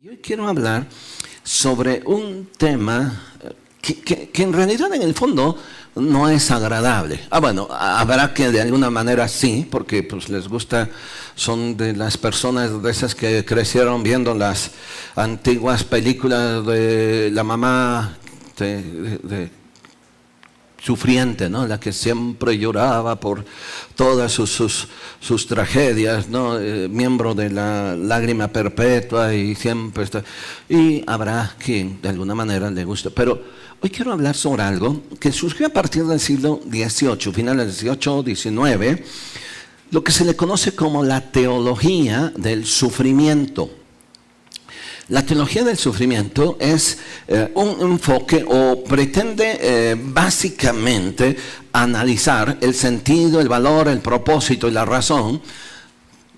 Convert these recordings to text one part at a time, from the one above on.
Yo quiero hablar sobre un tema que en realidad en el fondo no es agradable. Bueno, habrá que de alguna manera sí, porque pues les gusta, son de las personas de esas que crecieron viendo las antiguas películas de la mamá de sufriente, ¿no? La que siempre lloraba por todas sus tragedias, ¿no? Miembro de la lágrima perpetua y siempre está. Y habrá quien de alguna manera le guste. Pero hoy quiero hablar sobre algo que surgió a partir del siglo XVIII, finales del XVIII, XIX, lo que se le conoce como la teología del sufrimiento. La teología del sufrimiento es un enfoque o pretende básicamente analizar el sentido, el valor, el propósito y la razón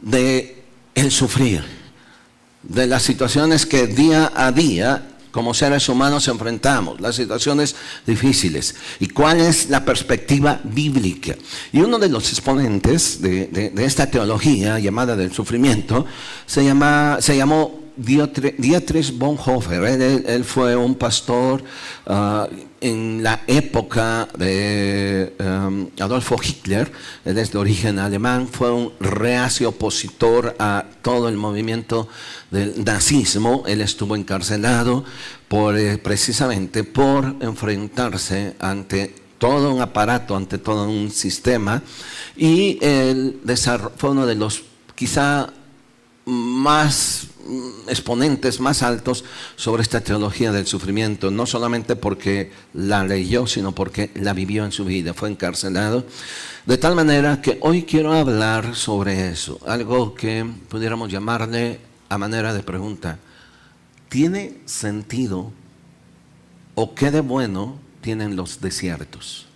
de el sufrir, de las situaciones que día a día como seres humanos enfrentamos, las situaciones difíciles, y cuál es la perspectiva bíblica. Y uno de los exponentes de esta teología llamada del sufrimiento se llamó Dietrich Bonhoeffer. Él fue un pastor en la época de Adolfo Hitler. Él es de origen alemán, fue un reacio opositor a todo el movimiento del nazismo. Él estuvo encarcelado precisamente por enfrentarse ante todo un aparato, ante todo un sistema, y él fue uno de los quizá más exponentes más altos sobre esta teología del sufrimiento, no solamente porque la leyó, sino porque la vivió en su vida. Fue encarcelado, de tal manera que hoy quiero hablar sobre eso, algo que pudiéramos llamarle a manera de pregunta: ¿tiene sentido o qué de bueno tienen los desiertos?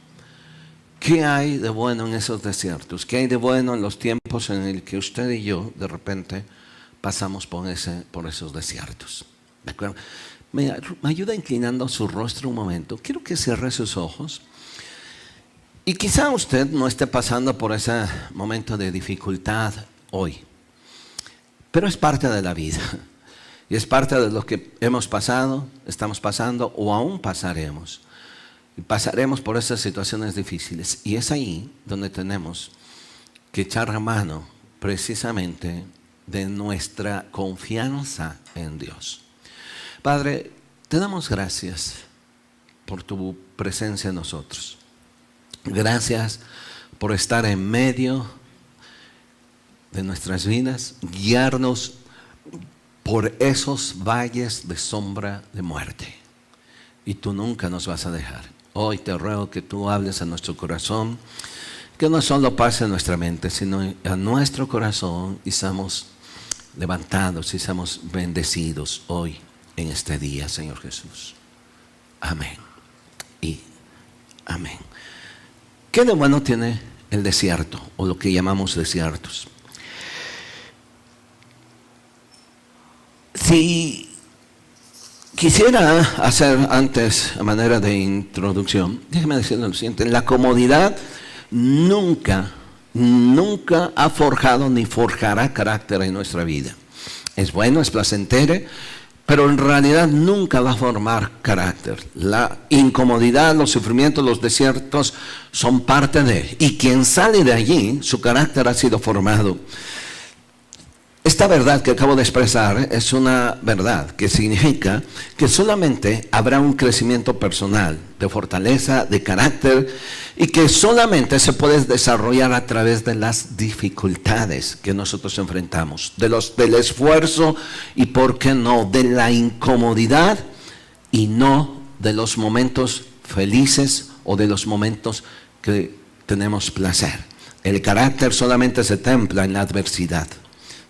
¿Qué hay de bueno en esos desiertos? ¿Qué hay de bueno en los tiempos en el que usted y yo de repente pasamos por esos desiertos? ¿De acuerdo? Me ayuda inclinando su rostro un momento. Quiero que cierre sus ojos. Y quizá usted no esté pasando por ese momento de dificultad hoy, pero es parte de la vida. Y es parte de lo que hemos pasado, estamos pasando o aún pasaremos. Y pasaremos por esas situaciones difíciles. Y es ahí donde tenemos que echar mano precisamente de nuestra confianza en Dios. Padre, te damos gracias por tu presencia en nosotros. Gracias por estar en medio de nuestras vidas, guiarnos por esos valles de sombra de muerte. Y tú nunca nos vas a dejar. Hoy te ruego que tú hables a nuestro corazón, que no solo pase a nuestra mente, sino a nuestro corazón, y seamos levantados y seamos bendecidos hoy en este día, Señor Jesús. Amén y amén. ¿Qué de bueno tiene el desierto, o lo que llamamos desiertos? Si quisiera hacer antes, a manera de introducción, déjeme decirle lo siguiente: la comodidad nunca ha forjado ni forjará carácter en nuestra vida. Es bueno, es placentero, pero en realidad nunca va a formar carácter. La incomodidad, los sufrimientos, los desiertos son parte de, y quien sale de allí, su carácter ha sido formado. Esta verdad que acabo de expresar es una verdad que significa que solamente habrá un crecimiento personal, de fortaleza, de carácter, y que solamente se puede desarrollar a través de las dificultades que nosotros enfrentamos, del esfuerzo y, ¿por qué no?, de la incomodidad, y no de los momentos felices o de los momentos que tenemos placer. El carácter solamente se templa en la adversidad,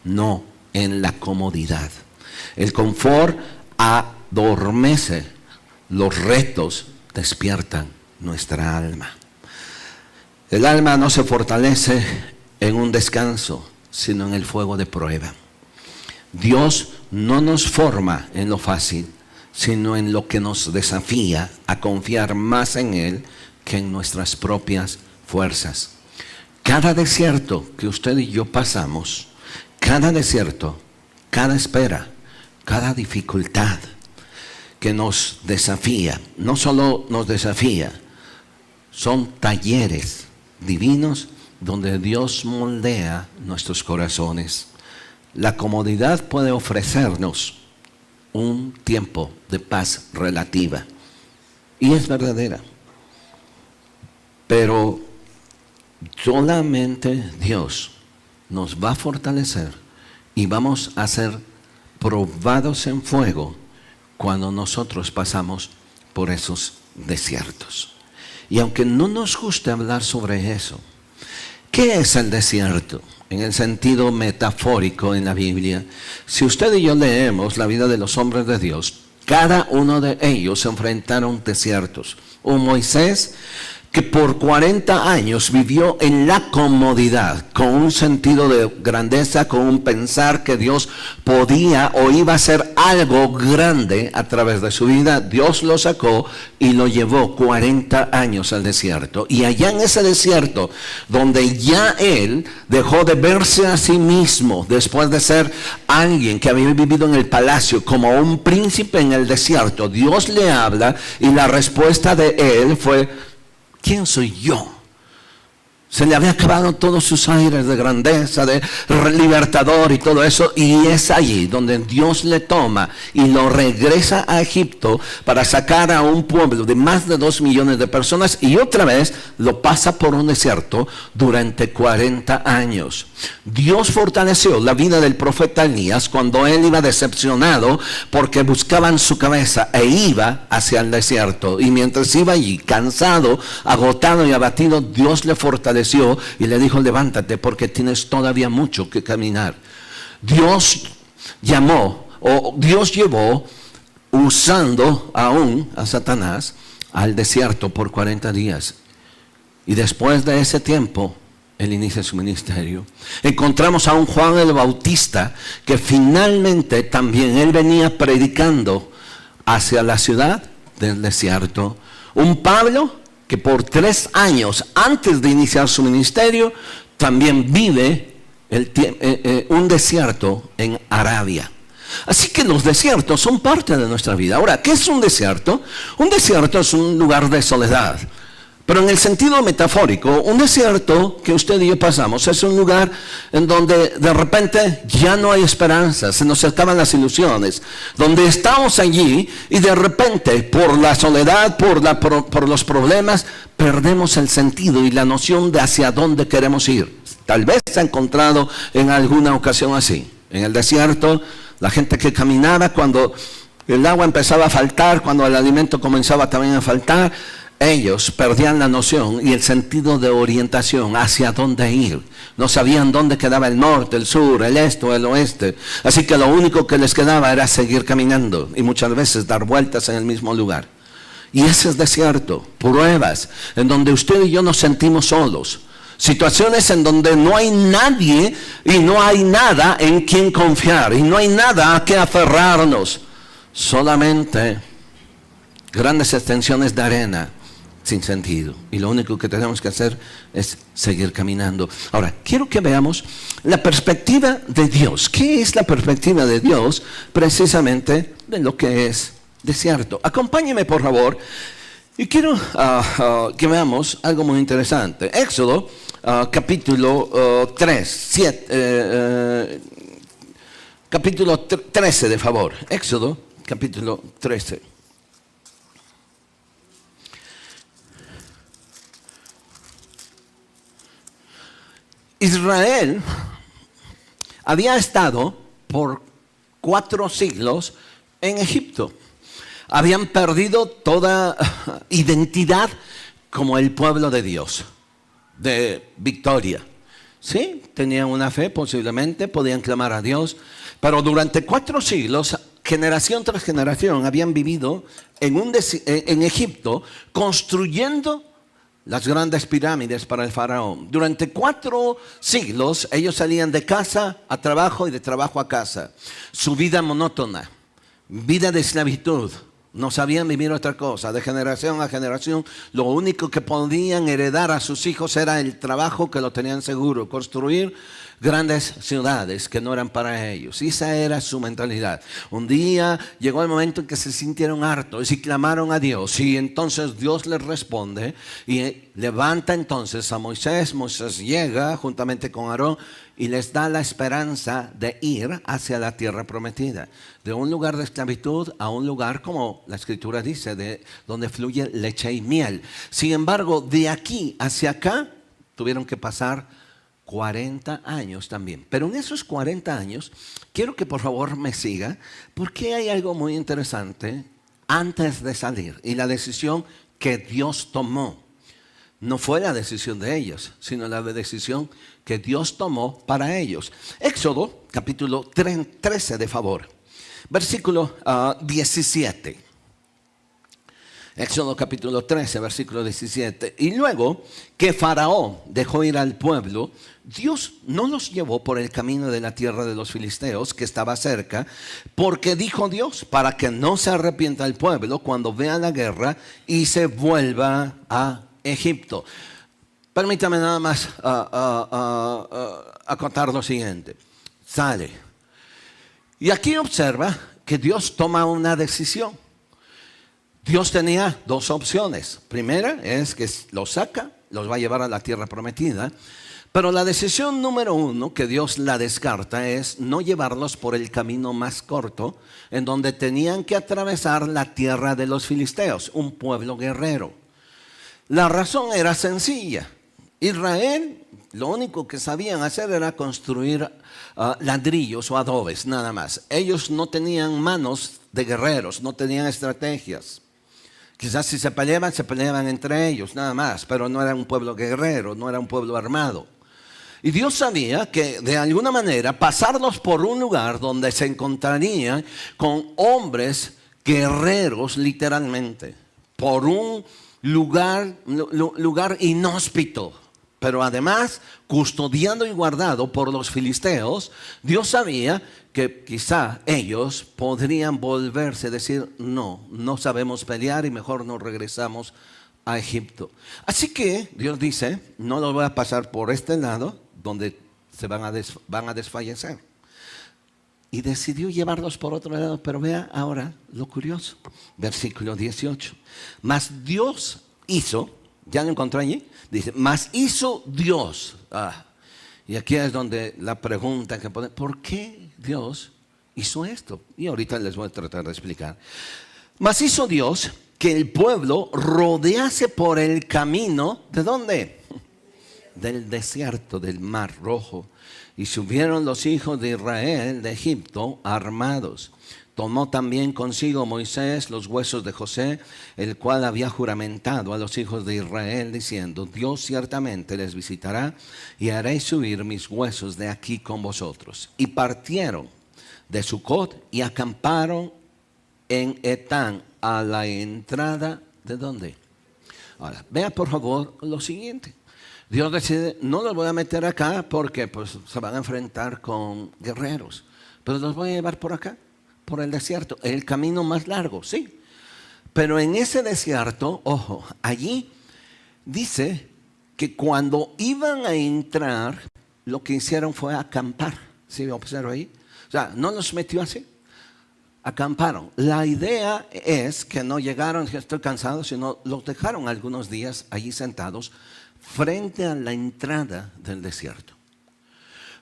no en la comodidad. El confort adormece, los retos despiertan nuestra alma. El alma no se fortalece en un descanso, sino en el fuego de prueba. Dios no nos forma en lo fácil, sino en lo que nos desafía a confiar más en Él que en nuestras propias fuerzas. Cada desierto que usted y yo pasamos, cada desierto, cada espera, cada dificultad que nos desafía, no solo nos desafía, son talleres divinos donde Dios moldea nuestros corazones. La comodidad puede ofrecernos un tiempo de paz relativa, y es verdadera, pero solamente Dios nos va a fortalecer y vamos a ser probados en fuego cuando nosotros pasamos por esos desiertos. Y aunque no nos guste hablar sobre eso, ¿qué es el desierto? En el sentido metafórico en la Biblia, si usted y yo leemos la vida de los hombres de Dios, cada uno de ellos se enfrentaron desiertos. Un Moisés que por 40 años vivió en la comodidad, con un sentido de grandeza, con un pensar que Dios podía o iba a hacer algo grande a través de su vida. Dios lo sacó y lo llevó 40 años al desierto. Y allá en ese desierto, donde ya él dejó de verse a sí mismo, después de ser alguien que había vivido en el palacio como un príncipe en el desierto, Dios le habla y la respuesta de él fue: ¿quién soy yo? Se le había acabado todos sus aires de grandeza, de libertador y todo eso. Y es allí donde Dios le toma y lo regresa a Egipto para sacar a un pueblo de más de 2 millones de personas. Y otra vez lo pasa por un desierto durante 40 años. Dios fortaleció la vida del profeta Elías cuando él iba decepcionado porque buscaban su cabeza e iba hacia el desierto. Y mientras iba allí, cansado, agotado y abatido, Dios le fortaleció y le dijo: levántate porque tienes todavía mucho que caminar. Dios llevó usando aún a Satanás al desierto por 40 días. Y después de ese tiempo, él inicia su ministerio. Encontramos a un Juan el Bautista que finalmente también él venía predicando hacia la ciudad del desierto. Un Pablo que por 3 años antes de iniciar su ministerio también vive un desierto en Arabia. Así que los desiertos son parte de nuestra vida. Ahora, ¿qué es un desierto? Un desierto es un lugar de soledad. Pero en el sentido metafórico, un desierto que usted y yo pasamos es un lugar en donde de repente ya no hay esperanza, se nos acaban las ilusiones, donde estamos allí y de repente por la soledad, por los problemas, perdemos el sentido y la noción de hacia dónde queremos ir. Tal vez se ha encontrado en alguna ocasión así. En el desierto, la gente que caminaba cuando el agua empezaba a faltar, cuando el alimento comenzaba también a faltar, ellos perdían la noción y el sentido de orientación hacia dónde ir. No sabían dónde quedaba el norte, el sur, el este o el oeste. Así que lo único que les quedaba era seguir caminando y muchas veces dar vueltas en el mismo lugar. Y ese es desierto, pruebas en donde usted y yo nos sentimos solos. Situaciones en donde no hay nadie y no hay nada en quien confiar y no hay nada a que aferrarnos. Solamente grandes extensiones de arena sin sentido. Y lo único que tenemos que hacer es seguir caminando. Ahora, quiero que veamos la perspectiva de Dios. ¿Qué es la perspectiva de Dios precisamente de lo que es desierto? Acompáñeme, por favor. Y quiero que veamos algo muy interesante. Éxodo, capítulo 13, de favor. Éxodo, capítulo 13. Israel había estado por 4 siglos en Egipto. Habían perdido toda identidad como el pueblo de Dios, de victoria. Sí, tenían una fe, posiblemente podían clamar a Dios, pero durante 4 siglos, generación tras generación, habían vivido en Egipto construyendo las grandes pirámides para el faraón. Durante 4 siglos ellos salían de casa a trabajo y de trabajo a casa. Su vida monótona, vida de esclavitud. No sabían vivir otra cosa. De generación a generación, lo único que podían heredar a sus hijos era el trabajo que lo tenían seguro. Construir grandes ciudades que no eran para ellos. Y esa era su mentalidad. Un día llegó el momento en que se sintieron hartos y clamaron a Dios. Y entonces Dios les responde y levanta entonces a Moisés. Moisés llega juntamente con Aarón y les da la esperanza de ir hacia la tierra prometida. De un lugar de esclavitud a un lugar, como la Escritura dice, de donde fluye leche y miel. Sin embargo, de aquí hacia acá tuvieron que pasar 40 años también. Pero en esos 40 años, quiero que por favor me siga, porque hay algo muy interesante antes de salir y la decisión que Dios tomó. No fue la decisión de ellos, sino la decisión que Dios tomó para ellos. Éxodo, capítulo 13, de favor. Versículo 17. Éxodo capítulo 13, versículo 17. Y luego que Faraón dejó ir al pueblo, Dios no los llevó por el camino de la tierra de los filisteos, que estaba cerca, porque dijo Dios, para que no se arrepienta el pueblo cuando vea la guerra y se vuelva a Egipto. Permítame nada más acotar lo siguiente. Sale. Y aquí observa que Dios toma una decisión. Dios tenía dos opciones. Primera es que los saca, los va a llevar a la tierra prometida. Pero la decisión número uno que Dios la descarta es no llevarlos por el camino más corto, en donde tenían que atravesar la tierra de los filisteos, un pueblo guerrero. La razón era sencilla. Israel, lo único que sabían hacer era construir ladrillos o adobes, nada más. Ellos no tenían manos de guerreros, no tenían estrategias. Quizás si se peleaban entre ellos, nada más, pero no era un pueblo guerrero, no era un pueblo armado. Y Dios sabía que de alguna manera pasarlos por un lugar donde se encontrarían con hombres guerreros literalmente, por un lugar inhóspito, pero además custodiado y guardado por los filisteos. Dios sabía que quizá ellos podrían volverse a decir, no sabemos pelear y mejor nos regresamos a Egipto. Así que Dios dice, no los voy a pasar por este lado donde se van a desfallecer. Y decidió llevarlos por otro lado, pero vea ahora lo curioso. Versículo 18. Mas Dios hizo, ya lo encontré allí, dice, mas hizo Dios. Y aquí es donde la pregunta que pone, ¿por qué Dios hizo esto? Y ahorita les voy a tratar de explicar. Mas hizo Dios que el pueblo rodease por el camino, ¿de dónde? Del desierto, del Mar Rojo. Y subieron los hijos de Israel de Egipto armados. Tomó también consigo Moisés los huesos de José, el cual había juramentado a los hijos de Israel, diciendo, Dios ciertamente les visitará y haré subir mis huesos de aquí con vosotros. Y partieron de Sucot y acamparon en Etán, a la entrada ¿de dónde? Ahora, vea por favor lo siguiente. Dios decide, no los voy a meter acá porque pues, se van a enfrentar con guerreros, pero los voy a llevar por acá, por el desierto, el camino más largo, sí. Pero en ese desierto, ojo, allí dice que cuando iban a entrar, lo que hicieron fue acampar. ¿Sí observa ahí? O sea, no los metió así, acamparon. La idea es que no llegaron, que estoy cansado, sino los dejaron algunos días allí sentados, frente a la entrada del desierto.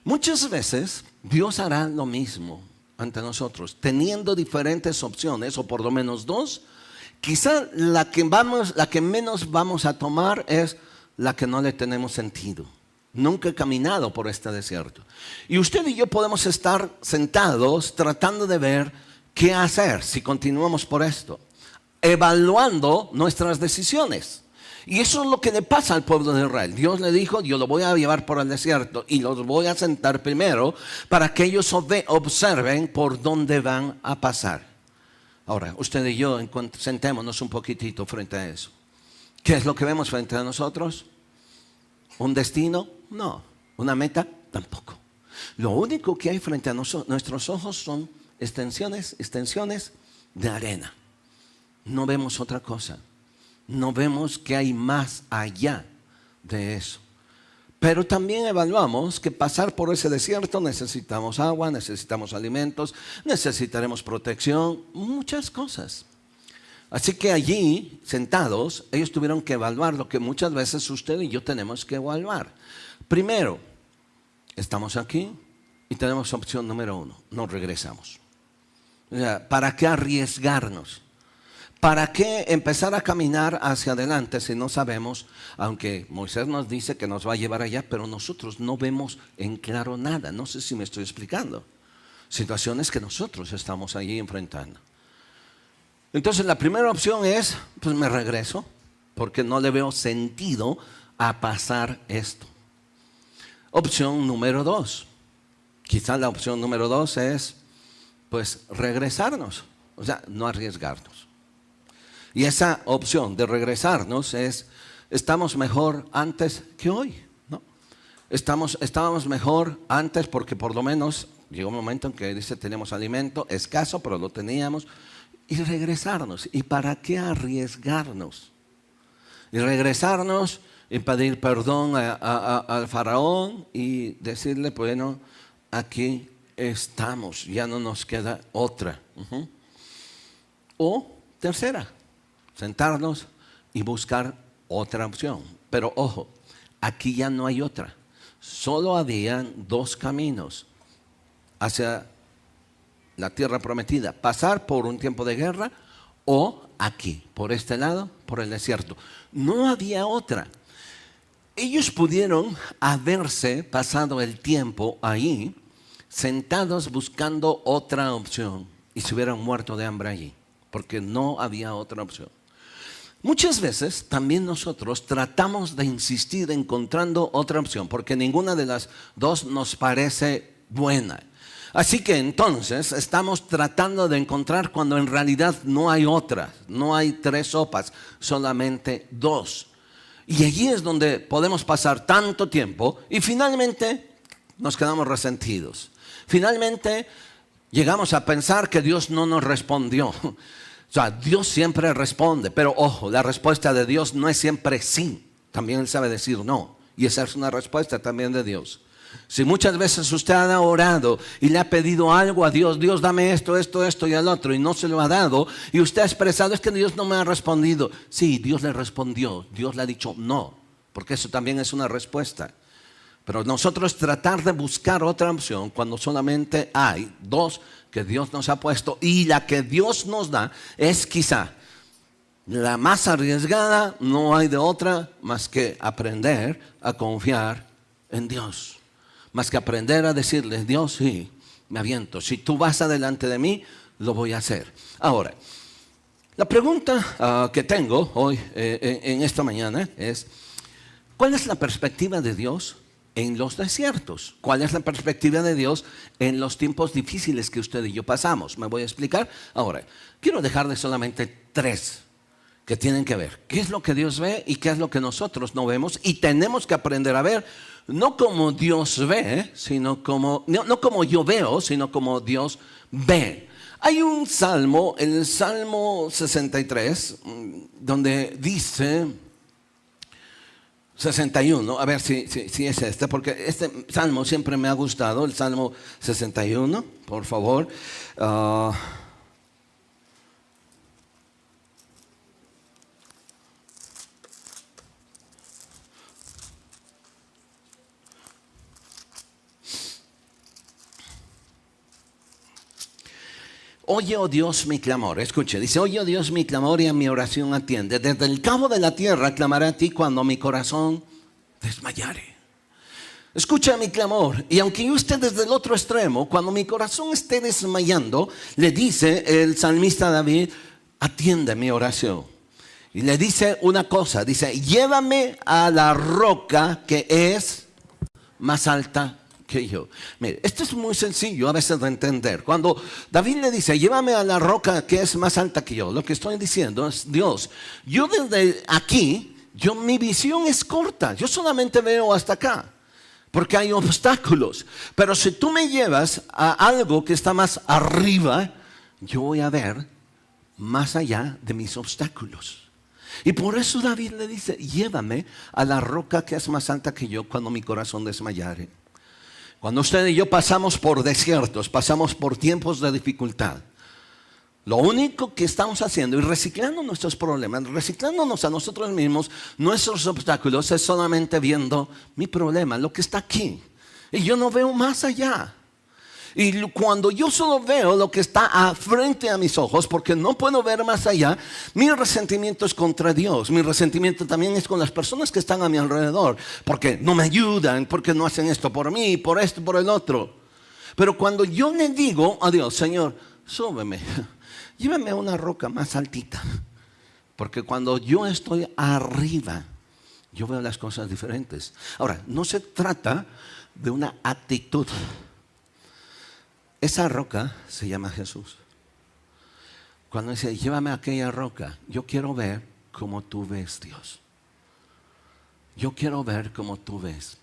Muchas veces Dios hará lo mismo ante nosotros, teniendo diferentes opciones, o por lo menos dos. Quizá la que menos vamos a tomar es la que no le tenemos sentido. Nunca he caminado por este desierto. Y usted y yo podemos estar sentados tratando de ver qué hacer si continuamos por esto, evaluando nuestras decisiones. Y eso es lo que le pasa al pueblo de Israel. Dios le dijo, yo lo voy a llevar por el desierto y los voy a sentar primero para que ellos observen por dónde van a pasar. Ahora, usted y yo, sentémonos un poquitito frente a eso. ¿Qué es lo que vemos frente a nosotros? ¿Un destino? No. ¿Una meta? Tampoco. Lo único que hay frente a nuestros ojos son extensiones de arena. No vemos otra cosa. No vemos que hay más allá de eso. Pero también evaluamos que pasar por ese desierto necesitamos agua, necesitamos alimentos, necesitaremos protección, muchas cosas. Así que allí, sentados, ellos tuvieron que evaluar lo que muchas veces usted y yo tenemos que evaluar. Primero, estamos aquí y tenemos opción número 1, nos regresamos. O sea, ¿para qué arriesgarnos? ¿Para qué empezar a caminar hacia adelante si no sabemos, aunque Moisés nos dice que nos va a llevar allá, pero nosotros no vemos en claro nada? No sé si me estoy explicando. Situaciones que nosotros estamos allí enfrentando. Entonces la primera opción es, pues me regreso, porque no le veo sentido a pasar esto. Opción número 2. Quizás la opción número 2 es, pues regresarnos, o sea, no arriesgarnos. Y esa opción de regresarnos es, estamos mejor antes que hoy, ¿no? Estábamos mejor antes porque por lo menos llegó un momento en que dice tenemos alimento, escaso, pero lo teníamos. Y regresarnos. ¿Y para qué arriesgarnos? Y regresarnos y pedir perdón al faraón y decirle, bueno, aquí estamos, ya no nos queda otra. O tercera, sentarnos y buscar otra opción. Pero ojo, aquí ya no hay otra. Solo habían 2 caminos hacia la tierra prometida: pasar por un tiempo de guerra o aquí, por este lado, por el desierto. No había otra. Ellos pudieron haberse pasado el tiempo ahí, sentados buscando otra opción, y se hubieran muerto de hambre allí, porque no había otra opción. Muchas veces también nosotros tratamos de insistir encontrando otra opción, porque ninguna de las 2 nos parece buena. Así que entonces estamos tratando de encontrar cuando en realidad no hay otra, no hay 3 sopas, solamente 2. Y allí es donde podemos pasar tanto tiempo y finalmente nos quedamos resentidos. Finalmente llegamos a pensar que Dios no nos respondió. O sea, Dios siempre responde, pero ojo, la respuesta de Dios no es siempre sí. También Él sabe decir no. Y esa es una respuesta también de Dios. Si muchas veces usted ha orado y le ha pedido algo a Dios, Dios dame esto, esto, esto y el otro, y no se lo ha dado, y usted ha expresado, es que Dios no me ha respondido. Sí, Dios le respondió, Dios le ha dicho no, porque eso también es una respuesta. Pero nosotros tratar de buscar otra opción cuando solamente hay 2 que Dios nos ha puesto, y la que Dios nos da es quizá la más arriesgada, no hay de otra más que aprender a confiar en Dios. Más que aprender a decirle, Dios, sí, me aviento. Si tú vas adelante de mí, lo voy a hacer. Ahora, la pregunta que tengo hoy, en esta mañana, es, ¿cuál es la perspectiva de Dios en los desiertos? ¿Cuál es la perspectiva de Dios en los tiempos difíciles que usted y yo pasamos? ¿Me voy a explicar? Ahora, quiero dejarle solamente 3 que tienen que ver. ¿Qué es lo que Dios ve y qué es lo que nosotros no vemos? Y tenemos que aprender a ver, no como Dios ve, sino como, no como yo veo, sino como Dios ve. Hay un salmo, el Salmo 63, donde dice 61, a ver si es este, porque este salmo siempre me ha gustado, el Salmo 61, por favor. Oye, oh Dios, mi clamor. Escuche, dice, oye, oh Dios, mi clamor, y a mi oración atiende. Desde el cabo de la tierra clamaré a ti cuando mi corazón desmayare. Escucha mi clamor, y aunque yo esté desde el otro extremo, cuando mi corazón esté desmayando, le dice el salmista David, atiende mi oración. Y le dice una cosa, dice, llévame a la roca que es más alta que yo. Mire, esto es muy sencillo a veces de entender. Cuando David le dice, llévame a la roca que es más alta que yo, lo que estoy diciendo es, Dios, yo desde aquí, mi visión es corta, yo solamente veo hasta acá, porque hay obstáculos. Pero si tú me llevas a algo que está más arriba, yo voy a ver más allá de mis obstáculos. Y por eso David le dice, llévame a la roca que es más alta que yo cuando mi corazón desmayare. Cuando usted y yo pasamos por desiertos, pasamos por tiempos de dificultad, lo único que estamos haciendo y reciclando nuestros problemas, reciclándonos a nosotros mismos, nuestros obstáculos, es solamente viendo mi problema, lo que está aquí. Y yo no veo más allá. Y cuando yo solo veo lo que está frente a mis ojos, porque no puedo ver más allá, mi resentimiento es contra Dios. Mi resentimiento también es con las personas que están a mi alrededor, porque no me ayudan, porque no hacen esto por mí, por esto, por el otro. Pero cuando yo le digo a Dios, Señor, súbeme, llévame a una roca más altita, porque cuando yo estoy arriba, yo veo las cosas diferentes. Ahora, no se trata de una actitud. Esa roca se llama Jesús. Cuando dice, llévame a aquella roca, yo quiero ver como tú ves, Dios. Yo quiero ver como tú ves.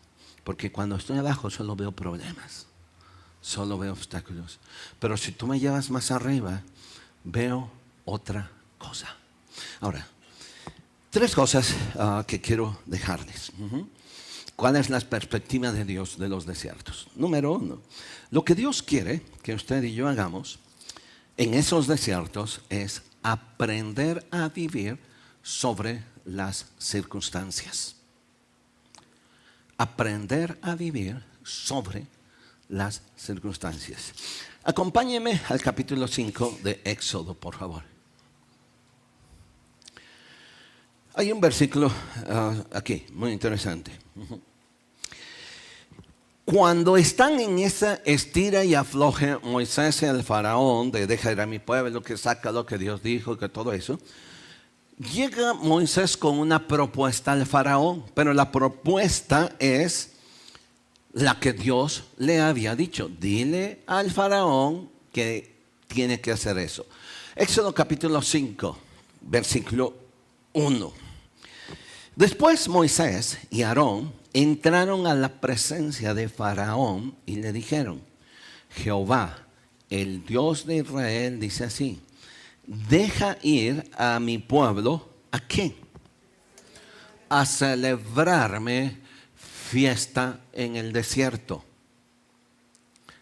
Porque cuando estoy abajo solo veo problemas, solo veo obstáculos. Pero si tú me llevas más arriba, veo otra cosa. Ahora, 3 cosas que quiero dejarles. ¿Cuál es la perspectiva de Dios de los desiertos? Número 1, lo que Dios quiere que usted y yo hagamos en esos desiertos es aprender a vivir sobre las circunstancias. Aprender a vivir sobre las circunstancias. Acompáñeme al capítulo 5 de Éxodo, por favor. Hay un versículo aquí, muy interesante. Cuando están en esa estira y afloje Moisés y el faraón de deja ir a mi pueblo, que saca lo que Dios dijo, que todo eso, llega Moisés con una propuesta al faraón, pero la propuesta es la que Dios le había dicho. Dile al faraón que tiene que hacer eso. Éxodo capítulo 5, versículo 1. Después Moisés y Aarón entraron a la presencia de Faraón y le dijeron, Jehová, el Dios de Israel, dice así, deja ir a mi pueblo, ¿a qué? A celebrarme fiesta en el desierto.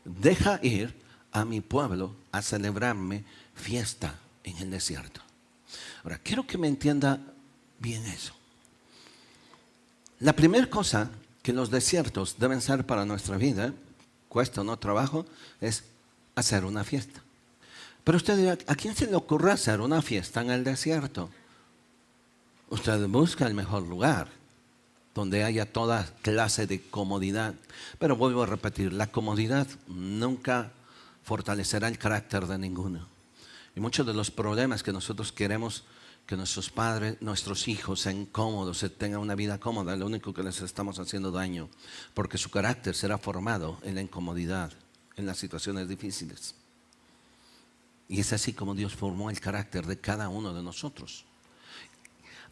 Deja ir a mi pueblo a celebrarme fiesta en el desierto. Ahora, quiero que me entienda bien eso. La primera cosa que los desiertos deben ser para nuestra vida, cuesta o no trabajo, es hacer una fiesta. Pero usted dirá, ¿a quién se le ocurre hacer una fiesta en el desierto? Usted busca el mejor lugar, donde haya toda clase de comodidad. Pero vuelvo a repetir, la comodidad nunca fortalecerá el carácter de ninguno. Y muchos de los problemas que nosotros queremos que nuestros padres, nuestros hijos sean cómodos, tengan una vida cómoda, lo único que les estamos haciendo daño, porque su carácter será formado en la incomodidad, en las situaciones difíciles. Y es así como Dios formó el carácter de cada uno de nosotros.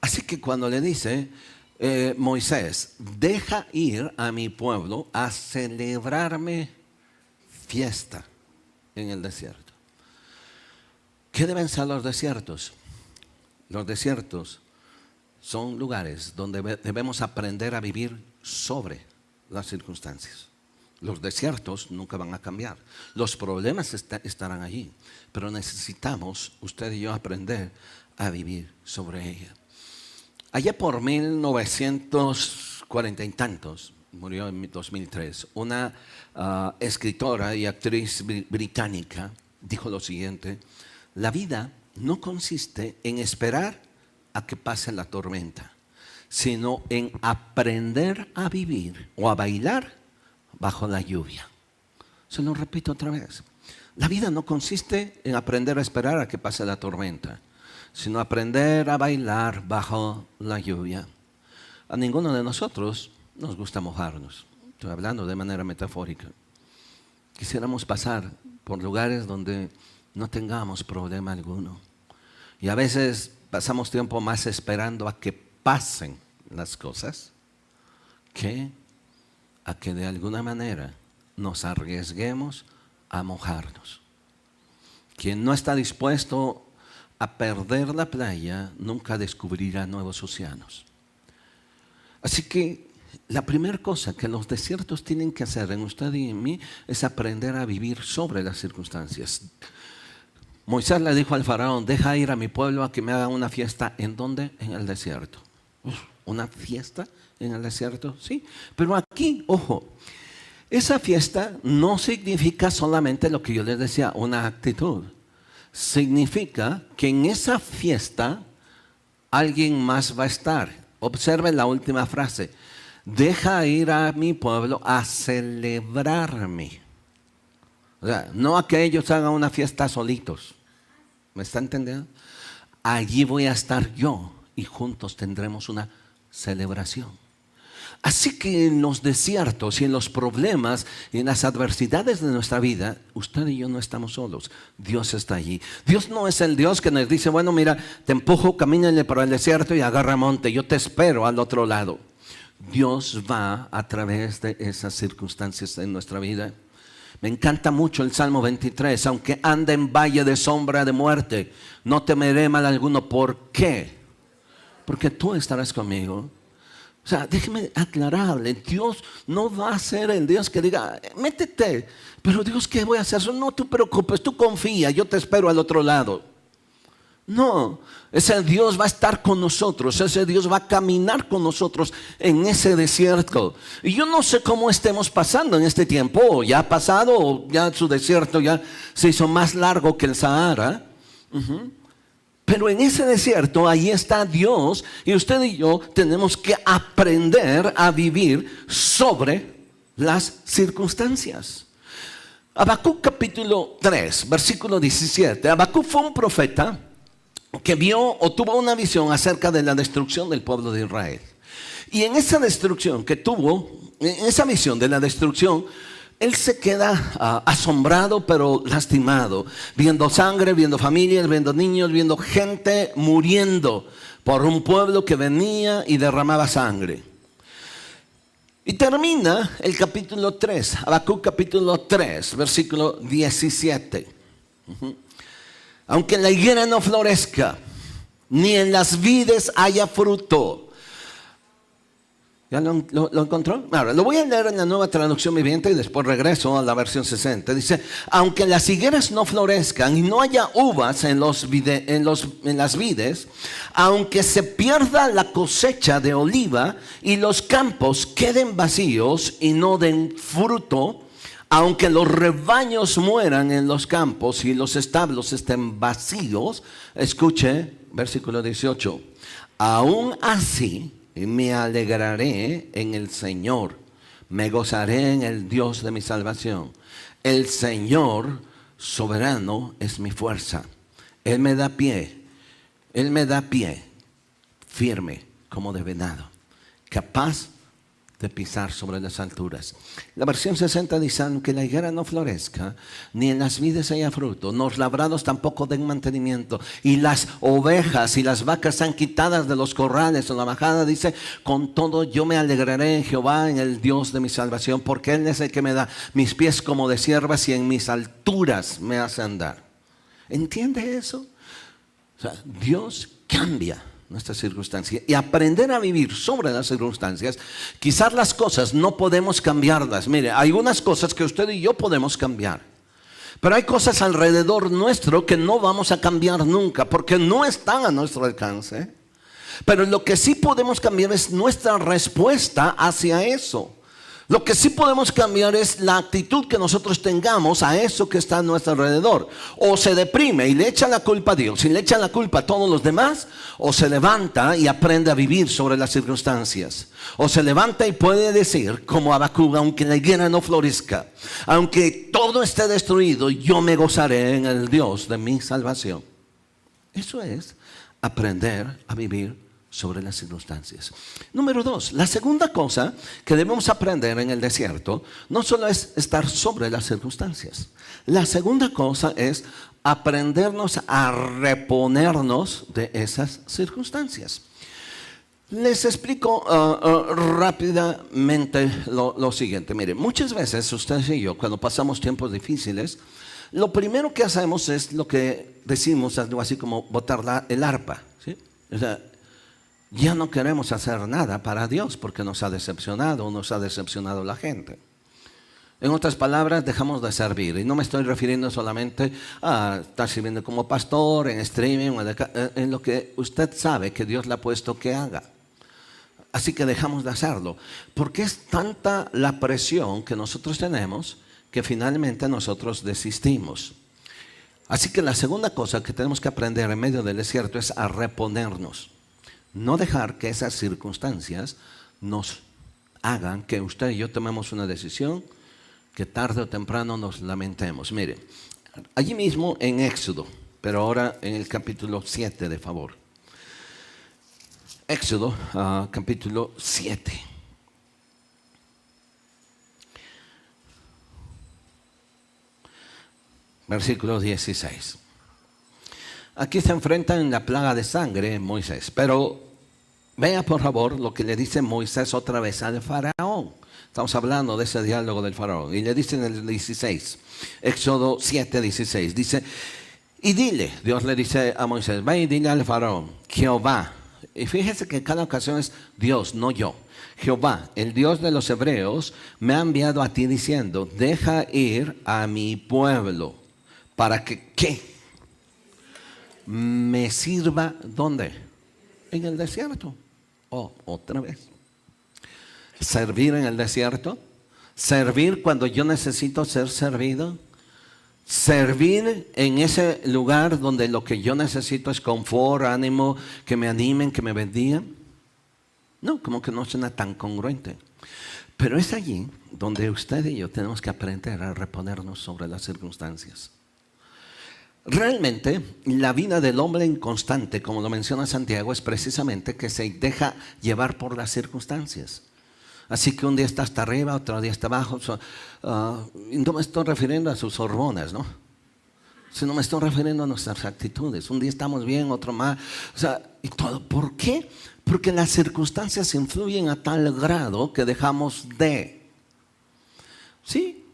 Así que cuando le dice Moisés, deja ir a mi pueblo a celebrarme fiesta en el desierto. ¿Qué deben ser los desiertos? Los desiertos son lugares donde debemos aprender a vivir sobre las circunstancias. Los desiertos nunca van a cambiar. Los problemas estarán allí, pero necesitamos, usted y yo, aprender a vivir sobre ella. Allá por 1940 y tantos, murió en 2003, una escritora y actriz británica dijo lo siguiente: la vida no consiste en esperar a que pase la tormenta, sino en aprender a vivir o a bailar bajo la lluvia. Se lo repito otra vez. La vida no consiste en aprender a esperar a que pase la tormenta, sino aprender a bailar bajo la lluvia. A ninguno de nosotros nos gusta mojarnos. Estoy hablando de manera metafórica. Quisiéramos pasar por lugares donde no tengamos problema alguno. Y a veces pasamos tiempo más esperando a que pasen las cosas que a que de alguna manera nos arriesguemos a mojarnos. Quien no está dispuesto a perder la playa, nunca descubrirá nuevos océanos. Así que la primera cosa que los desiertos tienen que hacer en usted y en mí es aprender a vivir sobre las circunstancias. Moisés le dijo al faraón, deja ir a mi pueblo a que me hagan una fiesta. ¿En dónde? En el desierto. ¿Una fiesta en el desierto? Sí. Pero aquí, ojo, esa fiesta no significa solamente lo que yo les decía, una actitud. Significa que en esa fiesta alguien más va a estar. Observen la última frase. Deja ir a mi pueblo a celebrarme. O sea, no a que ellos hagan una fiesta solitos. ¿Me está entendiendo? Allí voy a estar yo y juntos tendremos una celebración. Así que en los desiertos y en los problemas y en las adversidades de nuestra vida, usted y yo no estamos solos. Dios está allí. Dios no es el Dios que nos dice, bueno, mira, te empujo, camínale por el desierto y agarra monte. Yo te espero al otro lado. Dios va a través de esas circunstancias en nuestra vida. Me encanta mucho el Salmo 23. Aunque ande en valle de sombra de muerte, no temeré mal alguno. ¿Por qué? Porque tú estarás conmigo. O sea, déjeme aclararle, Dios no va a ser el Dios que diga, métete. Pero Dios, ¿qué voy a hacer? No te preocupes, tú confía, yo te espero al otro lado. No, ese Dios va a estar con nosotros, ese Dios va a caminar con nosotros en ese desierto. Y yo no sé cómo estemos pasando en este tiempo, o ya ha pasado, o ya su desierto ya se hizo más largo que el Sahara. Pero en ese desierto, ahí está Dios, y usted y yo tenemos que aprender a vivir sobre las circunstancias. Habacuc capítulo 3, versículo 17. Habacuc fue un profeta que vio o tuvo una visión acerca de la destrucción del pueblo de Israel. Y en esa destrucción que tuvo, en esa visión de la destrucción, él se queda asombrado pero lastimado, viendo sangre, viendo familias, viendo niños, viendo gente muriendo por un pueblo que venía y derramaba sangre. Y termina el capítulo 3, Habacuc capítulo 3, versículo 17. Aunque en la higuera no florezca, ni en las vides haya fruto. ¿Ya lo encontró? Ahora, lo voy a leer en la Nueva Traducción Viviente y después regreso a la versión 60. Dice, aunque las higueras no florezcan y no haya uvas en las vides, aunque se pierda la cosecha de oliva y los campos queden vacíos y no den fruto, aunque los rebaños mueran en los campos y los establos estén vacíos, escuche, versículo 18, aún así me alegraré en el Señor, me gozaré en el Dios de mi salvación. El Señor soberano es mi fuerza. Él me da pie firme como de venado, capaz de pisar sobre las alturas. La versión 60 dice, aunque la higuera no florezca, ni en las vides haya fruto, los labrados tampoco den mantenimiento, y las ovejas y las vacas sean quitadas de los corrales o la majada, dice, con todo yo me alegraré en Jehová, en el Dios de mi salvación, porque Él es el que me da mis pies como de ciervas y en mis alturas me hace andar. ¿Entiende eso? O sea, Dios cambia nuestras circunstancias y aprender a vivir sobre las circunstancias. Quizás las cosas no podemos cambiarlas. Mire, hay unas cosas que usted y yo podemos cambiar, pero hay cosas alrededor nuestro que no vamos a cambiar nunca porque no están a nuestro alcance. Pero lo que sí podemos cambiar es nuestra respuesta hacia eso. Lo que sí podemos cambiar es la actitud que nosotros tengamos a eso que está a nuestro alrededor. O se deprime y le echa la culpa a Dios y le echa la culpa a todos los demás, o se levanta y aprende a vivir sobre las circunstancias. O se levanta y puede decir, como Habacuc, aunque la higuera no florezca, aunque todo esté destruido, yo me gozaré en el Dios de mi salvación. Eso es aprender a vivir sobre las circunstancias. Número 2, la segunda cosa que debemos aprender en el desierto no solo es estar sobre las circunstancias. La segunda cosa es aprendernos a reponernos de esas circunstancias. Les explico rápidamente lo siguiente. Mire, muchas veces ustedes y yo, cuando pasamos tiempos difíciles, lo primero que hacemos es lo que decimos, algo así como botar el arpa, ¿sí? O sea, ya no queremos hacer nada para Dios porque nos ha decepcionado la gente. En otras palabras, dejamos de servir. Y no me estoy refiriendo solamente a estar sirviendo como pastor, en streaming, en lo que usted sabe que Dios le ha puesto que haga. Así que dejamos de hacerlo. Porque es tanta la presión que nosotros tenemos que finalmente nosotros desistimos. Así que la segunda cosa que tenemos que aprender en medio del desierto es a reponernos. No dejar que esas circunstancias nos hagan que usted y yo tomemos una decisión que tarde o temprano nos lamentemos. Mire, allí mismo en Éxodo, pero ahora en el capítulo 7, de favor. Éxodo, capítulo 7. Versículo 16. Aquí se enfrenta en la plaga de sangre Moisés, pero vea por favor lo que le dice Moisés otra vez al faraón. Estamos hablando de ese diálogo del faraón. Y le dice en el 16, Éxodo 7, 16, dice, y dile, Dios le dice a Moisés, ve y dile al faraón, Jehová, y fíjese que en cada ocasión es Dios, no yo. Jehová, el Dios de los hebreos, me ha enviado a ti diciendo, deja ir a mi pueblo, para que, ¿qué? Me sirva, ¿dónde? En el desierto. Oh, otra vez. Servir en el desierto, servir cuando yo necesito ser servido, servir en ese lugar donde lo que yo necesito es confort, ánimo, que me animen, que me bendigan. No, como que no suena tan congruente. Pero es allí donde usted y yo tenemos que aprender a reponernos sobre las circunstancias. Realmente, la vida del hombre inconstante, como lo menciona Santiago, es precisamente que se deja llevar por las circunstancias. Así que un día está hasta arriba, otro día está abajo. No me estoy refiriendo a sus hormonas, ¿no? Sino me estoy refiriendo a nuestras actitudes. Un día estamos bien, otro mal. O sea, y todo. ¿Por qué? Porque las circunstancias influyen a tal grado que dejamos de. Sí,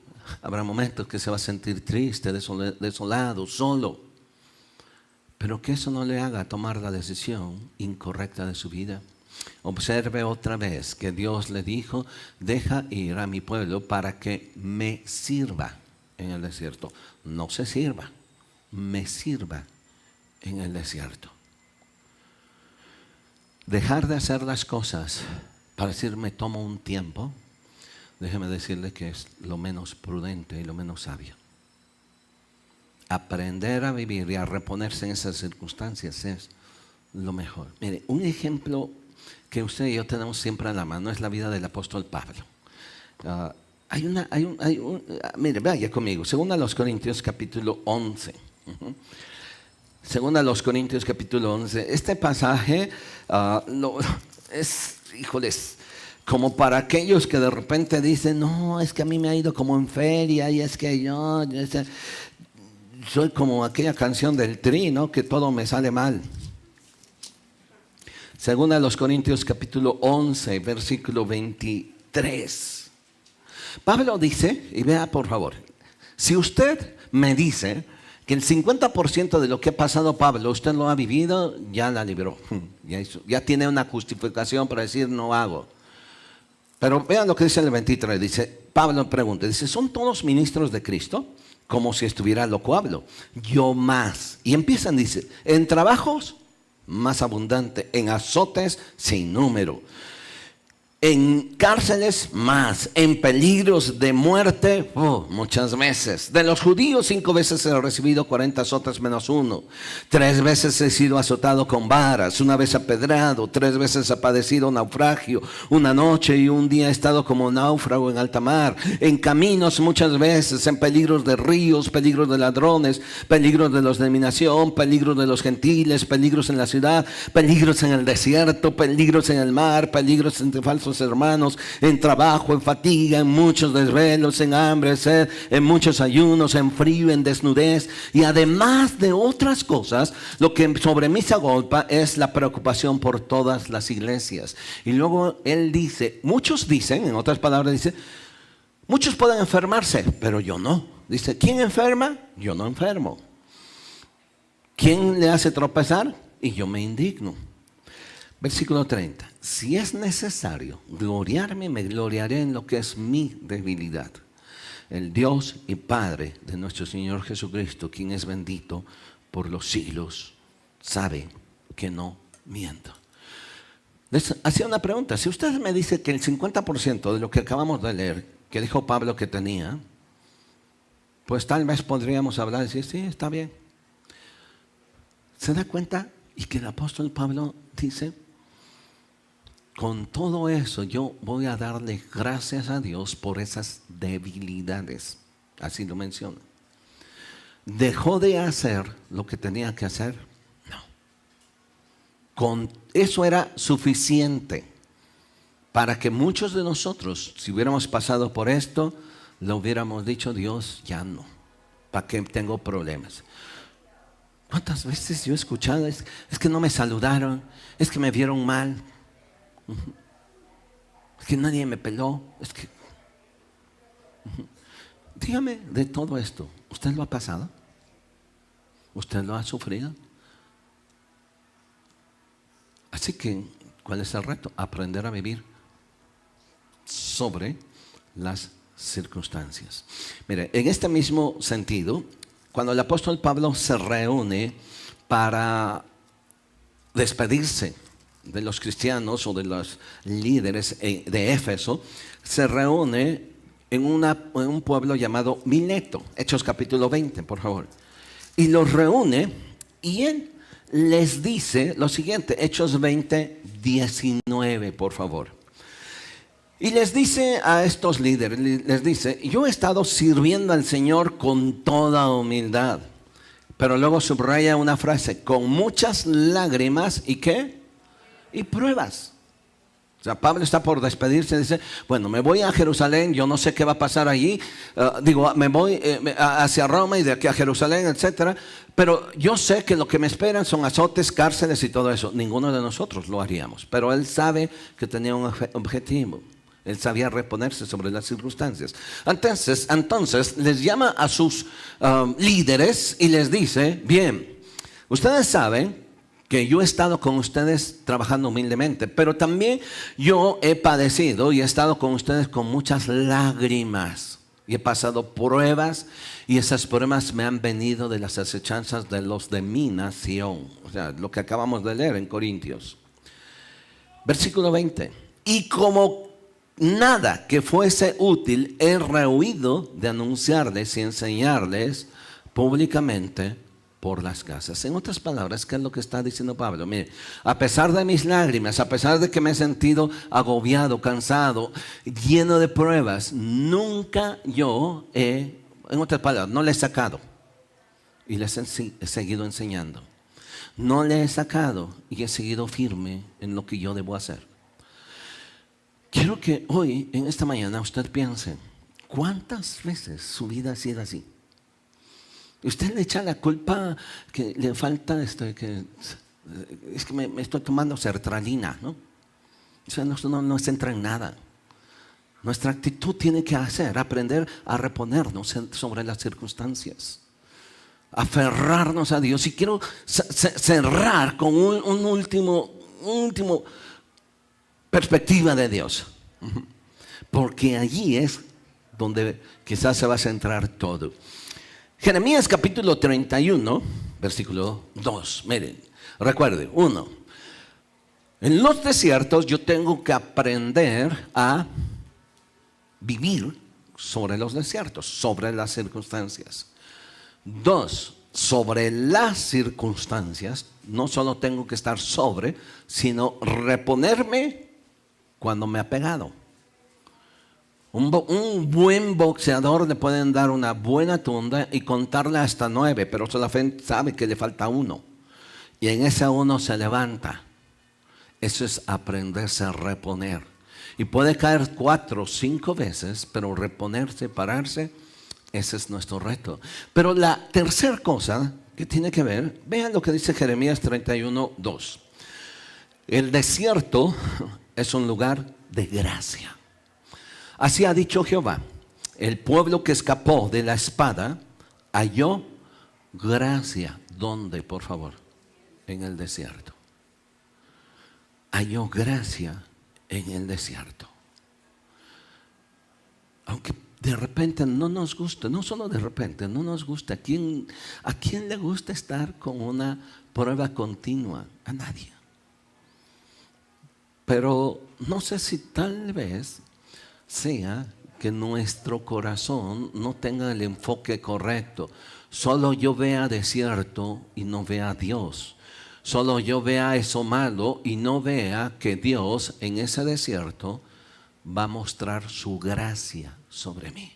habrá momentos que se va a sentir triste, desolado, solo. Pero que eso no le haga tomar la decisión incorrecta de su vida. Observe otra vez que Dios le dijo, deja ir a mi pueblo para que me sirva en el desierto. No se sirva, me sirva en el desierto. Dejar de hacer las cosas para decir me tomo un tiempo, déjeme decirle que es lo menos prudente y lo menos sabio. Aprender a vivir y a reponerse en esas circunstancias es lo mejor. Mire, un ejemplo que usted y yo tenemos siempre a la mano es la vida del apóstol Pablo. Mire, vaya conmigo, según a los Corintios capítulo 11. Según a los Corintios capítulo 11. Este pasaje es, híjoles, como para aquellos que de repente dicen, no, es que a mí me ha ido como en feria y es que yo soy como aquella canción del Tri, ¿no? Que todo me sale mal. Según a los Corintios capítulo 11, versículo 23. Pablo dice, y vea por favor, si usted me dice que el 50% de lo que ha pasado Pablo, usted lo ha vivido, ya la libró. Ya tiene una justificación para decir no hago. Pero vean lo que dice el 23, dice, Pablo pregunta, dice, ¿son todos ministros de Cristo? Como si estuviera loco hablo. Yo más. Y empiezan, dice, en trabajos más abundante, en azotes sin número, en cárceles más, en peligros de muerte, muchas veces. De los judíos 5 veces he recibido 40 azotes menos 1. 3 veces he sido azotado con varas, 1 vez apedrado, 3 veces he padecido naufragio, 1 noche y 1 día he estado como náufrago en alta mar, en caminos muchas veces, en peligros de ríos, peligros de ladrones, peligros de los de mi nación, peligros de los gentiles, peligros en la ciudad, peligros en el desierto, peligros en el mar, peligros entre falsos hermanos, en trabajo, en fatiga, en muchos desvelos, en hambre, sed, en muchos ayunos, en frío, en desnudez, y además de otras cosas, lo que sobre mí se agolpa es la preocupación por todas las iglesias. Y luego él dice, muchos dicen, en otras palabras dice, muchos pueden enfermarse, pero yo no. Dice, ¿quién enferma? Yo no enfermo. ¿Quién le hace tropezar? Y yo me indigno. Versículo 30. Si es necesario gloriarme, me gloriaré en lo que es mi debilidad. El Dios y Padre de nuestro Señor Jesucristo, quien es bendito por los siglos, sabe que no miento. Les hacía una pregunta. Si usted me dice que el 50% de lo que acabamos de leer, que dijo Pablo que tenía, pues tal vez podríamos hablar y decir, sí, está bien. ¿Se da cuenta? Y que el apóstol Pablo dice, con todo eso yo voy a darle gracias a Dios por esas debilidades. Así lo menciona. ¿Dejó de hacer lo que tenía que hacer? No. Con eso era suficiente para que muchos de nosotros, si hubiéramos pasado por esto, le hubiéramos dicho, Dios, ya no. ¿Para qué tengo problemas? ¿Cuántas veces yo he escuchado? Es que no me saludaron, es que me vieron mal, es que nadie me peló, es que... Dígame de todo esto, ¿usted lo ha pasado? ¿Usted lo ha sufrido? Así que, ¿cuál es el reto? Aprender a vivir sobre las circunstancias. Mire, en este mismo sentido, cuando el apóstol Pablo se reúne para despedirse de los cristianos o de los líderes de Éfeso, se reúne en un pueblo llamado Mileto. Hechos capítulo 20, por favor. Y los reúne y él les dice lo siguiente, Hechos 20, 19, por favor. Y les dice a estos líderes, les dice, yo he estado sirviendo al Señor con toda humildad. Pero luego subraya una frase, con muchas lágrimas y ¿qué? Y pruebas. O sea, Pablo está por despedirse, dice, bueno, me voy a Jerusalén, yo no sé qué va a pasar allí, me voy hacia Roma y de aquí a Jerusalén, etcétera, pero yo sé que lo que me esperan son azotes, cárceles y todo eso. Ninguno de nosotros lo haríamos, pero él sabe que tenía un objetivo. Él sabía reponerse sobre las circunstancias. Entonces les llama a sus líderes y les dice, bien, ustedes saben que yo he estado con ustedes trabajando humildemente, pero también yo he padecido y he estado con ustedes con muchas lágrimas. Y he pasado pruebas y esas pruebas me han venido de las acechanzas de los de mi nación. O sea, lo que acabamos de leer en Corintios. Versículo 20. Y como nada que fuese útil he rehuido de anunciarles y enseñarles públicamente por las casas. En otras palabras, ¿qué es lo que está diciendo Pablo? Mire, a pesar de mis lágrimas, a pesar de que me he sentido agobiado, cansado, lleno de pruebas, nunca yo en otras palabras, no le he sacado y les he seguido enseñando. No le he sacado y he seguido firme en lo que yo debo hacer. Quiero que hoy, en esta mañana, usted piense, ¿cuántas veces su vida ha sido así? Usted le echa la culpa que le falta, es que me estoy tomando sertralina, ¿no? O sea, no se entra en nada. Nuestra actitud tiene que aprender a reponernos sobre las circunstancias. Aferrarnos a Dios. Y quiero cerrar con un último perspectiva de Dios. Porque allí es donde quizás se va a centrar todo. Jeremías capítulo 31, versículo 2. Miren, recuerden, 1. En los desiertos yo tengo que aprender a vivir sobre los desiertos, sobre las circunstancias. 2. Sobre las circunstancias, no solo tengo que estar sobre, sino reponerme cuando me ha pegado. Un buen boxeador le pueden dar una buena tunda y contarle hasta 9, pero solamente sabe que le falta 1. Y en ese 1 se levanta. Eso es aprenderse a reponer. Y puede caer 4 o 5 veces, pero reponerse, pararse, ese es nuestro reto. Pero la tercera cosa que tiene que ver, vean lo que dice Jeremías 31, 2. El desierto es un lugar de gracia. Así ha dicho Jehová, el pueblo que escapó de la espada halló gracia. ¿Dónde, por favor? En el desierto. Halló gracia en el desierto. Aunque de repente no nos gusta, no solo de repente, no nos gusta. ¿A quién le gusta estar con una prueba continua? A nadie. Pero no sé si tal vez sea que nuestro corazón no tenga el enfoque correcto. Solo yo vea desierto y no vea a Dios. Solo yo vea eso malo y no vea que Dios en ese desierto va a mostrar su gracia sobre mí.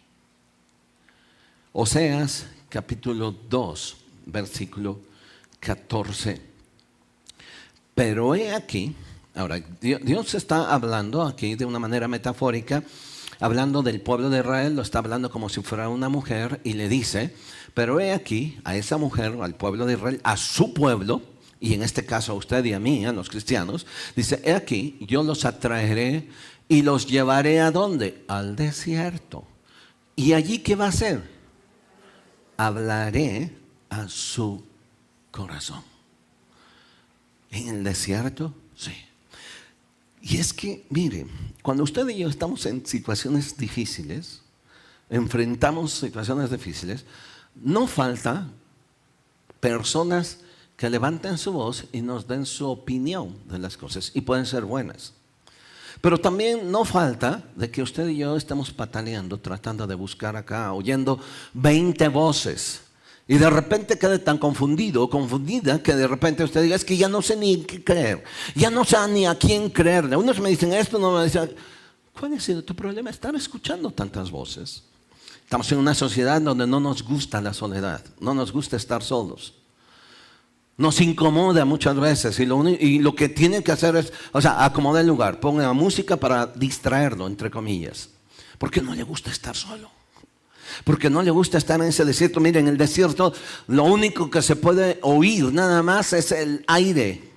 Oseas capítulo 2, versículo 14. Pero he aquí, ahora Dios está hablando aquí de una manera metafórica, hablando del pueblo de Israel, lo está hablando como si fuera una mujer y le dice, pero he aquí a esa mujer, al pueblo de Israel, a su pueblo, y en este caso a usted y a mí, a los cristianos, dice, he aquí, yo los atraeré y los llevaré ¿a dónde? Al desierto. ¿Y allí qué va a hacer? Hablaré a su corazón. ¿En el desierto? Sí. Y es que, mire, cuando usted y yo estamos en situaciones difíciles, enfrentamos situaciones difíciles, no falta personas que levanten su voz y nos den su opinión de las cosas, y pueden ser buenas. Pero también no falta de que usted y yo estemos pataleando, tratando de buscar acá, oyendo 20 voces. Y de repente quede tan confundido o confundida que de repente usted diga, es que ya no sé ni qué creer. Ya no sé ni a quién creerle. Unos me dicen esto, unos me dicen, ¿cuál ha sido tu problema? Estar escuchando tantas voces. Estamos en una sociedad donde no nos gusta la soledad, no nos gusta estar solos. Nos incomoda muchas veces y lo que tienen que hacer es, acomodar el lugar, pongan música para distraerlo, entre comillas. Porque no le gusta estar solo. Porque no le gusta estar en ese desierto. Miren, en el desierto lo único que se puede oír nada más es el aire.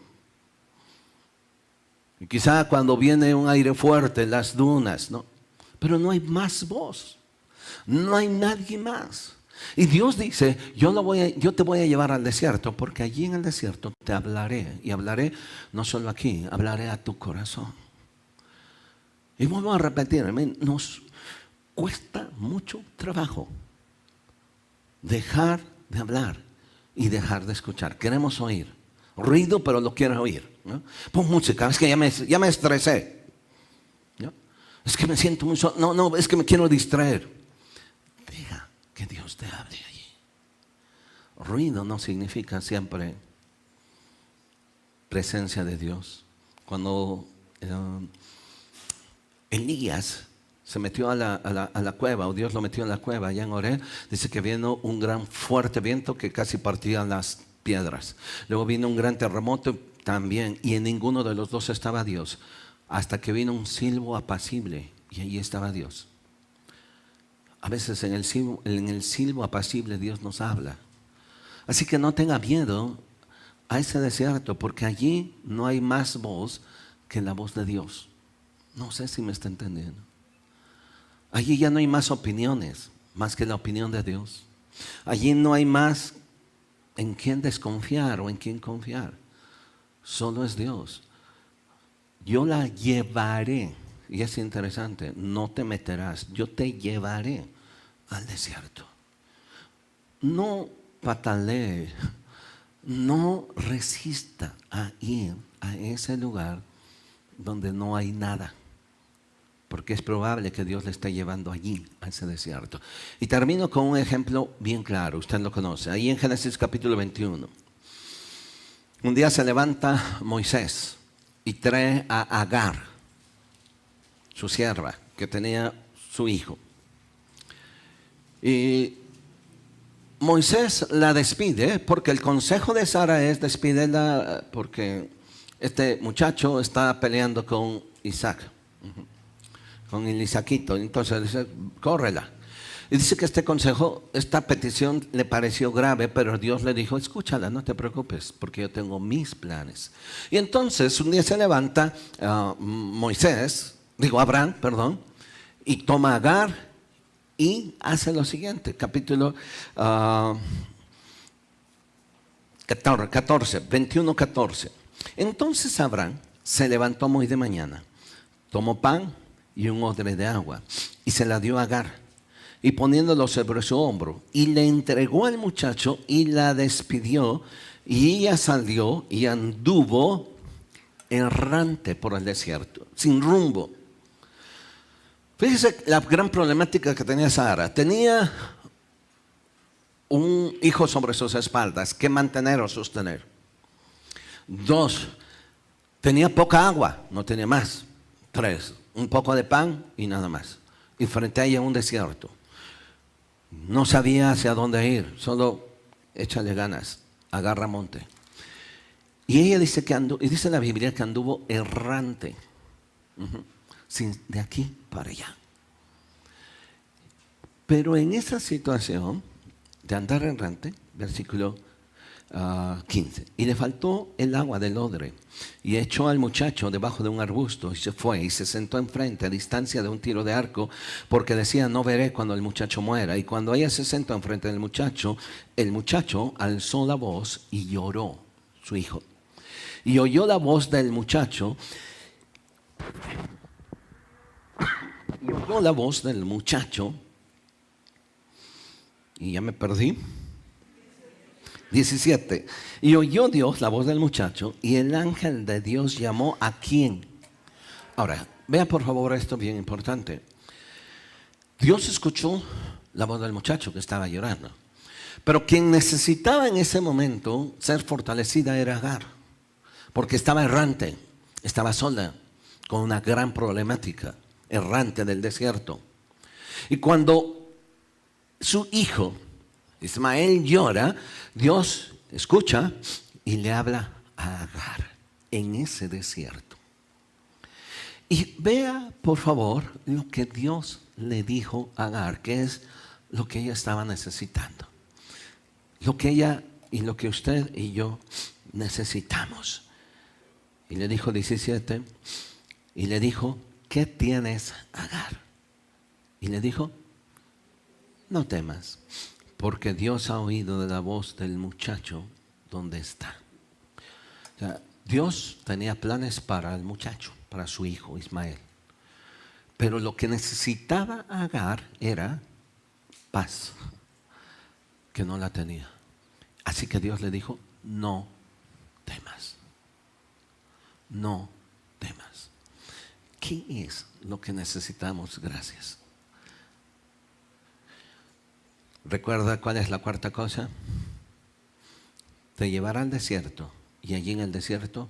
Y quizá cuando viene un aire fuerte, las dunas, ¿no? Pero no hay más voz. No hay nadie más. Y Dios dice, yo te voy a llevar al desierto, porque allí en el desierto te hablaré. Y hablaré no solo aquí, hablaré a tu corazón. Y vuelvo a repetir, nos cuesta mucho trabajo dejar de hablar y dejar de escuchar. Queremos oír. Ruido, pero lo quiero oír, ¿no? Pon música, es que ya me estresé, ¿no? Es que me siento muy solo. No, es que me quiero distraer. Deja que Dios te hable allí. Ruido no significa siempre presencia de Dios. Cuando Elías se metió a la cueva, o Dios lo metió en la cueva allá en Oreb, dice que vino un gran fuerte viento que casi partía las piedras. Luego vino un gran terremoto también, y en ninguno de los dos estaba Dios, hasta que vino un silbo apacible, y allí estaba Dios. A veces en el silbo apacible Dios nos habla. Así que no tenga miedo a ese desierto, porque allí no hay más voz que la voz de Dios. No sé si me está entendiendo. Allí ya no hay más opiniones, más que la opinión de Dios. Allí no hay más en quién desconfiar o en quién confiar. Solo es Dios. Yo la llevaré, y es interesante, no te meterás, yo te llevaré al desierto. No patalee, no resista a ir a ese lugar donde no hay nada. Porque es probable que Dios le esté llevando allí, a ese desierto. Y termino con un ejemplo bien claro, usted lo conoce. Ahí en Génesis capítulo 21. Un día se levanta Moisés y trae a Agar, su sierva, que tenía su hijo. Y Moisés la despide, porque el consejo de Sara es despídela, porque este muchacho está peleando con Isaac. Con el Isaquito, entonces dice, córrela. Y dice que este consejo, esta petición le pareció grave, pero Dios le dijo, escúchala, no te preocupes, porque yo tengo mis planes. Y entonces un día se levanta Abraham, y toma a Agar y hace lo siguiente, capítulo 21:14. Entonces Abraham se levantó muy de mañana, tomó pan y un odre de agua y se la dio a Agar, y poniéndolo sobre su hombro, y le entregó al muchacho y la despidió, y ella salió y anduvo errante por el desierto, sin rumbo. Fíjese la gran problemática que tenía Sara. Tenía un hijo sobre sus espaldas que mantener o sostener. 2, tenía poca agua, no tenía más. 3, un poco de pan y nada más. Y frente a ella un desierto. No sabía hacia dónde ir, solo échale ganas, agarra monte. Y ella dice que anduvo, y dice la Biblia que anduvo errante, de aquí para allá. Pero en esa situación de andar errante, versículo 15, y le faltó el agua del odre, y echó al muchacho debajo de un arbusto, y se fue, y se sentó enfrente, a distancia de un tiro de arco, porque decía, no veré cuando el muchacho muera. Y cuando ella se sentó enfrente del muchacho, el muchacho alzó la voz y lloró, su hijo. Y oyó la voz del muchacho, y ya me perdí. 17. Y oyó Dios la voz del muchacho, y el ángel de Dios llamó ¿a quién? Ahora, vea por favor esto bien importante. Dios escuchó la voz del muchacho que estaba llorando, pero quien necesitaba en ese momento ser fortalecida era Agar, porque estaba errante, estaba sola, con una gran problemática, errante del desierto. Y cuando su hijo Ismael llora, Dios escucha y le habla a Agar en ese desierto. Y vea por favor lo que Dios le dijo a Agar, que es lo que ella estaba necesitando, lo que ella y lo que usted y yo necesitamos. Y le dijo 17, y le dijo, ¿qué tienes, Agar? Y le dijo, no temas, porque Dios ha oído de la voz del muchacho donde está. O sea, Dios tenía planes para el muchacho, para su hijo Ismael. Pero lo que necesitaba Agar era paz, que no la tenía. Así que Dios le dijo, no temas. No temas. ¿Qué es lo que necesitamos? Gracias. ¿Recuerda cuál es la cuarta cosa? Te llevará al desierto, y allí en el desierto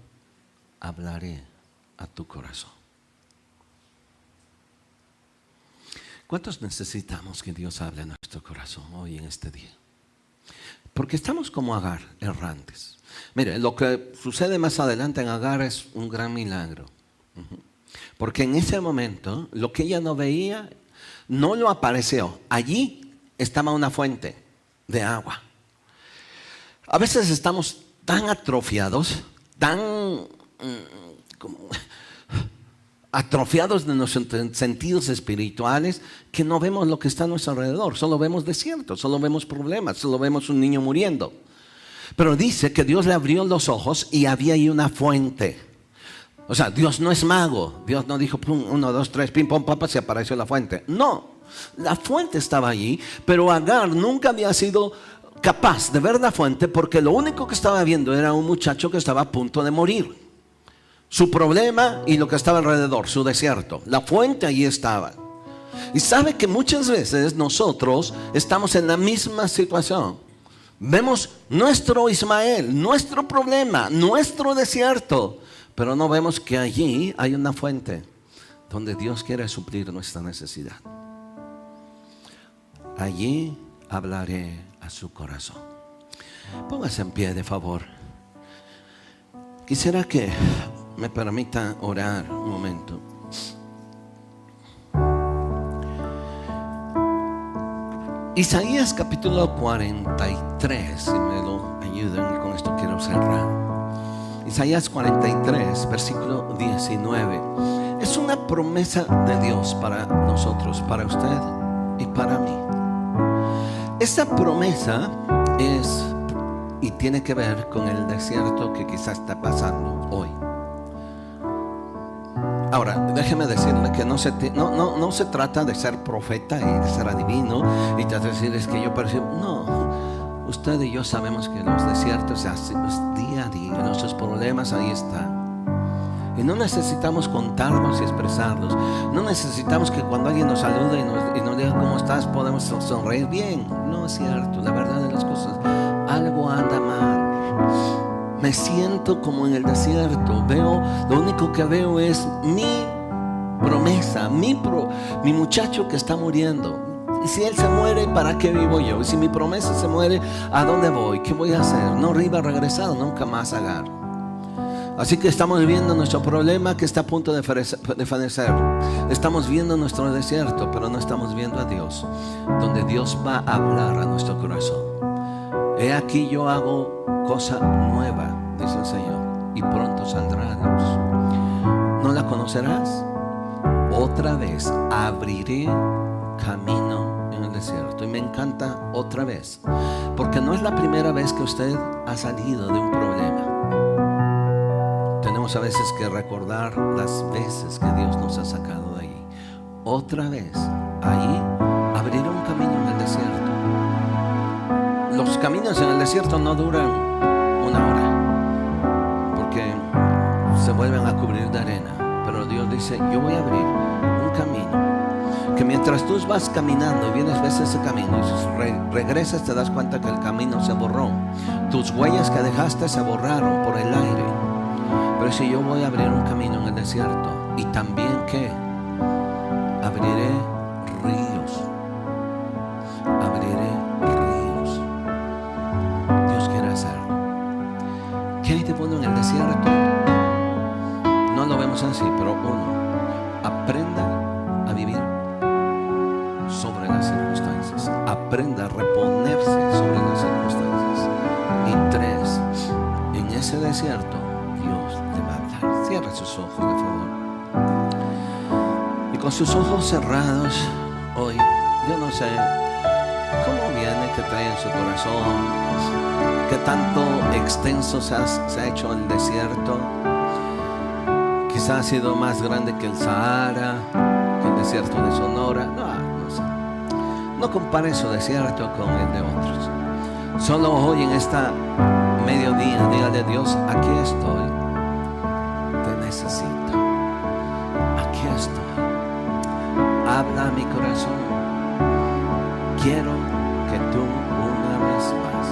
hablaré a tu corazón. ¿Cuántos necesitamos que Dios hable a nuestro corazón hoy en este día? Porque estamos como Agar, errantes. Mire, lo que sucede más adelante en Agar es un gran milagro. Porque en ese momento, lo que ella no veía, no lo apareció. Allí estaba una fuente de agua. A veces estamos tan atrofiados, atrofiados de nuestros sentidos espirituales, que no vemos lo que está a nuestro alrededor. Solo vemos desierto, solo vemos problemas, solo vemos un niño muriendo. Pero dice que Dios le abrió los ojos y había ahí una fuente. O sea, Dios no es mago. Dios no dijo, pum, 1, 2, 3, pim, pom, papa, se apareció la fuente. No. La fuente estaba allí, pero Agar nunca había sido capaz de ver la fuente, porque lo único que estaba viendo era un muchacho que estaba a punto de morir. Su problema y lo que estaba alrededor, su desierto. La fuente allí estaba. Y sabe que muchas veces nosotros estamos en la misma situación. Vemos nuestro Ismael, nuestro problema, nuestro desierto, pero no vemos que allí hay una fuente donde Dios quiere suplir nuestra necesidad. Allí hablaré a su corazón. Póngase en pie, de favor. Quisiera que me permita orar un momento. Isaías capítulo 43, si me lo ayudan, y con esto quiero cerrar. Isaías 43, versículo 19. Es una promesa de Dios para nosotros, para usted y para mí. Esa promesa es y tiene que ver con el desierto que quizás está pasando hoy. Ahora, déjeme decirle que no se trata de ser profeta y de ser adivino y de decir es que yo percibo. No, usted y yo sabemos que los desiertos día a día, nuestros problemas ahí están. Y no necesitamos contarlos y expresarlos. No necesitamos que cuando alguien nos salude y nos diga cómo estás, podemos sonreír. Bien, no es cierto. La verdad de las cosas, algo anda mal. Me siento como en el desierto. Lo único que veo es mi promesa, mi muchacho que está muriendo. Y si él se muere, ¿para qué vivo yo? Y si mi promesa se muere, ¿a dónde voy? ¿Qué voy a hacer? No iba regresado nunca más a Agar. Así que estamos viendo nuestro problema que está a punto de fenecer. Estamos viendo nuestro desierto, pero no estamos viendo a Dios, donde Dios va a hablar a nuestro corazón. He aquí yo hago cosa nueva, dice el Señor, y pronto saldrá luz. ¿No la conocerás? Otra vez abriré camino en el desierto. Y me encanta otra vez, porque no es la primera vez que usted ha salido de un problema. Tenemos a veces que recordar las veces que Dios nos ha sacado de allí. Otra vez, allí abrirá un camino en el desierto. Los caminos en el desierto no duran una hora, porque se vuelven a cubrir de arena. Pero Dios dice, yo voy a abrir un camino, que mientras tú vas caminando, vienes, ves ese camino y regresas, te das cuenta que el camino se borró. Tus huellas que dejaste se borraron por el aire. Pero si yo voy a abrir un camino en el desierto, y también que abriré ríos. Abriré ríos. Dios quiere hacerlo. ¿Qué hay de bueno en el desierto? No lo vemos así, pero aprenda a vivir sobre las circunstancias. Aprenda a reponerse sobre las circunstancias. Y 3, en ese desierto Dios te va a hablar. Cierre sus ojos, de favor. Y con sus ojos cerrados, hoy, yo no sé cómo viene, que trae en su corazón, qué tanto extenso se ha hecho el desierto. Quizás ha sido más grande que el Sahara, que el desierto de Sonora. No sé. No compare su desierto con el de otros. Solo hoy en esta mediodía, dígale a Dios, aquí estoy, te necesito, aquí estoy, habla a mi corazón, quiero que tú una vez más